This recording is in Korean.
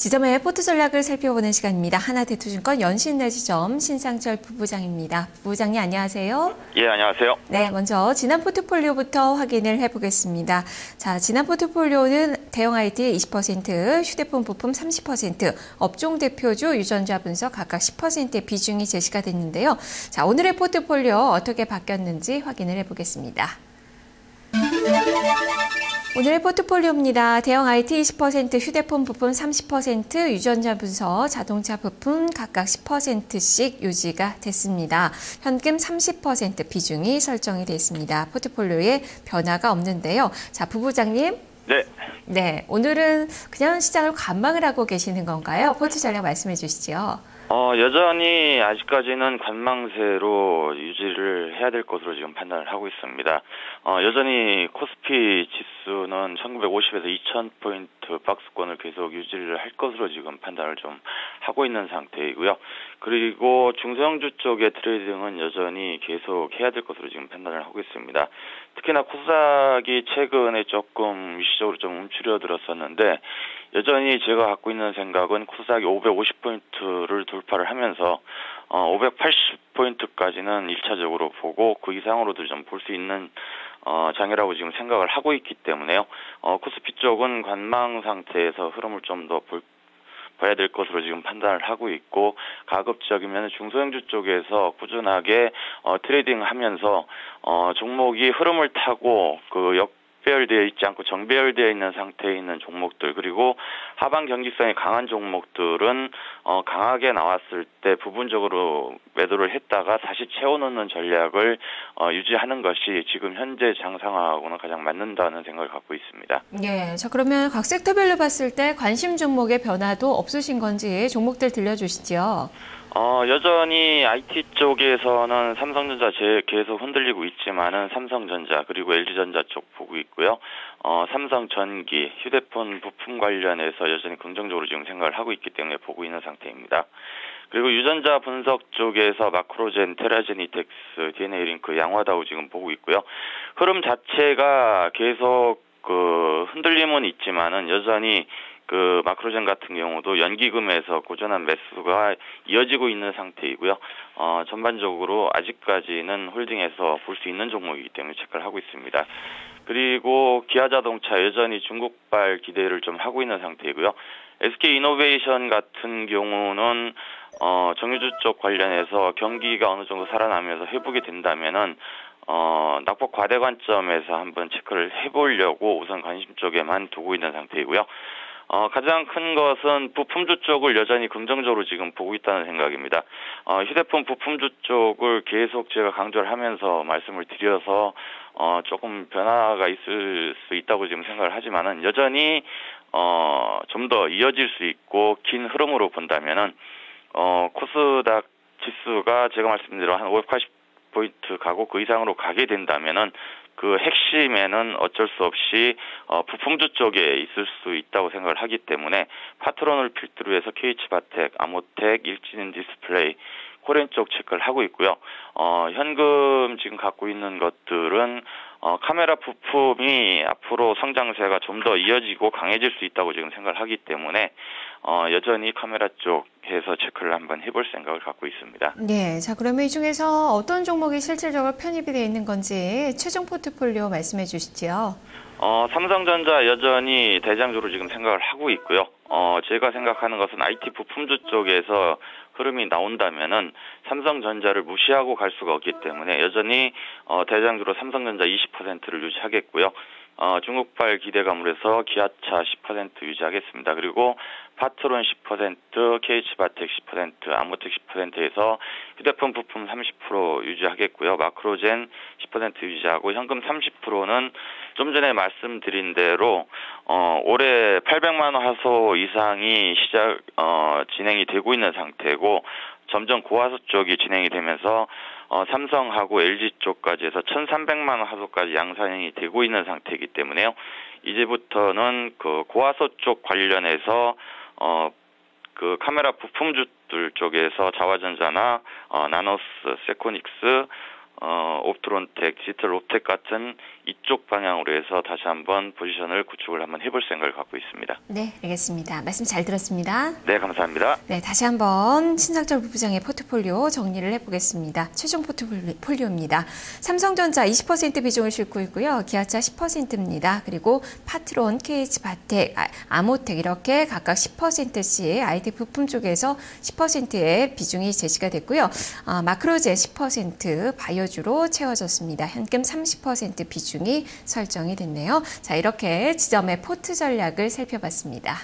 지점의 포트 전략을 살펴보는 시간입니다. 하나대투증권 연신내지점 신상철 부부장입니다. 부부장님 안녕하세요. 예, 안녕하세요. 네, 먼저 지난 포트폴리오부터 확인을 해보겠습니다. 자, 지난 포트폴리오는 대형 IT 20%, 휴대폰 부품 30%, 업종 대표주 유전자 분석 각각 10%의 비중이 제시가 됐는데요. 자, 오늘의 포트폴리오 어떻게 바뀌었는지 확인을 해보겠습니다. 오늘의 포트폴리오입니다. 대형 IT 20%, 휴대폰 부품 30%, 유전자 분석, 자동차 부품 각각 10%씩 유지가 됐습니다. 현금 30% 비중이 설정이 되어 있습니다. 포트폴리오에 변화가 없는데요. 자, 부부장님. 네. 네, 오늘은 그냥 시장을 관망을 하고 계시는 건가요? 포트 전략 말씀해 주시죠. 여전히 아직까지는 관망세로 유지를 해야 될 것으로 지금 판단을 하고 있습니다. 여전히 코스피 지수는 1950에서 2000포인트 박스권을 계속 유지를 할 것으로 지금 판단을 좀 하고 있는 상태이고요. 그리고 중소형주 쪽의 트레이딩은 여전히 계속 해야 될 것으로 지금 판단을 하고 있습니다. 특히나 코스닥이 최근에 조금 위시적으로 좀 움츠려들었었는데 여전히 제가 갖고 있는 생각은 코스닥이 550포인트를 돌파를 하면서 580포인트까지는 1차적으로 보고 그 이상으로도 좀 볼 수 있는 장이라고 지금 생각을 하고 있기 때문에요. 코스피 쪽은 관망 상태에서 흐름을 좀 더 봐야 될 것으로 지금 판단을 하고 있고, 가급적이면 중소형주 쪽에서 꾸준하게 트레이딩하면서 종목이 흐름을 타고 역배열되어 있지 않고 정배열되어 있는 상태에 있는 종목들, 그리고 하방 경직성이 강한 종목들은 강하게 나왔을 때 부분적으로 매도를 했다가 다시 채워넣는 전략을 유지하는 것이 지금 현재 장 상황하고는 가장 맞는다는 생각을 갖고 있습니다. 예, 자 그러면 각 섹터별로 봤을 때 관심 종목의 변화도 없으신 건지 종목들 들려주시죠. 여전히 IT 쪽에서는 삼성전자 계속 흔들리고 있지만은 삼성전자 그리고 LG전자 쪽 보고 있고요. 삼성전기, 휴대폰 부품 관련해서 여전히 긍정적으로 지금 생각을 하고 있기 때문에 보고 있는 상태입니다. 그리고 유전자 분석 쪽에서 마크로젠, 테라제니텍스, DNA링크, 양화다우 지금 보고 있고요. 흐름 자체가 계속 흔들림은 있지만은 여전히 마크로젠 같은 경우도 연기금에서 꾸준한 매수가 이어지고 있는 상태이고요. 전반적으로 아직까지는 홀딩해서 볼 수 있는 종목이기 때문에 체크를 하고 있습니다. 그리고 기아자동차 여전히 중국발 기대를 좀 하고 있는 상태이고요. SK이노베이션 같은 경우는 정유주 쪽 관련해서 경기가 어느 정도 살아나면서 회복이 된다면은 낙폭 과대 관점에서 한번 체크를 해보려고 우선 관심 쪽에만 두고 있는 상태이고요. 가장 큰 것은 부품주 쪽을 여전히 긍정적으로 지금 보고 있다는 생각입니다. 휴대폰 부품주 쪽을 계속 제가 강조를 하면서 말씀을 드려서 조금 변화가 있을 수 있다고 지금 생각을 하지만은 여전히 좀 더 이어질 수 있고 긴 흐름으로 본다면은 코스닥 지수가 제가 말씀드린 한 580포인트 가고 그 이상으로 가게 된다면은 그 핵심에는 어쩔 수 없이 부품주 쪽에 있을 수 있다고 생각을 하기 때문에 파트론을 필두로 해서 KH바텍, 아모텍, 일진디스플레이, 코리안 쪽 체크를 하고 있고요. 현금 지금 갖고 있는 것들은 카메라 부품이 앞으로 성장세가 좀 더 이어지고 강해질 수 있다고 지금 생각을 하기 때문에 여전히 카메라 쪽에서 체크를 한번 해볼 생각을 갖고 있습니다. 네, 자 그러면 이 중에서 어떤 종목이 실질적으로 편입이 되어 있는 건지 최종 포트폴리오 말씀해 주시죠. 삼성전자 여전히 대장주로 지금 생각을 하고 있고요. 제가 생각하는 것은 IT 부품주 쪽에서 흐름이 나온다면은 삼성전자를 무시하고 갈 수가 없기 때문에 여전히 대장주로 삼성전자 20%를 유지하겠고요. 중국발 기대감으로 해서 기아차 10% 유지하겠습니다. 그리고 파트론 10%, KH바텍 10%, 아모텍 10%에서 휴대폰 부품 30% 유지하겠고요. 마크로젠 10% 유지하고 현금 30%는 좀 전에 말씀드린 대로 올해 800만 원 하소 이상이 진행이 되고 있는 상태고 점점 고화소 쪽이 진행이 되면서 삼성하고 LG 쪽까지 해서 1,300만 원 하소까지 양산이 되고 있는 상태이기 때문에요. 이제부터는 고화소 쪽 관련해서 카메라 부품주들 쪽에서 자화전자나 나노스, 세코닉스, 옵트론텍, 지틀옵텍 같은 이쪽 방향으로 해서 다시 한번 포지션을 구축을 한번 해볼 생각을 갖고 있습니다. 네, 알겠습니다. 말씀 잘 들었습니다. 네, 감사합니다. 네, 다시 한번 신상철 부부장의 포트폴리오 정리를 해보겠습니다. 최종 포트폴리오입니다. 삼성전자 20% 비중을 싣고 있고요. 기아차 10%입니다. 그리고 파트론, KH바텍, 아모텍 이렇게 각각 10%씩 IT 부품 쪽에서 10%의 비중이 제시가 됐고요. 마크로제 10%, 바이오주로 채워졌습니다. 현금 30% 비중이 설정이 됐네요. 자, 이렇게 지점의 포트 전략을 살펴봤습니다.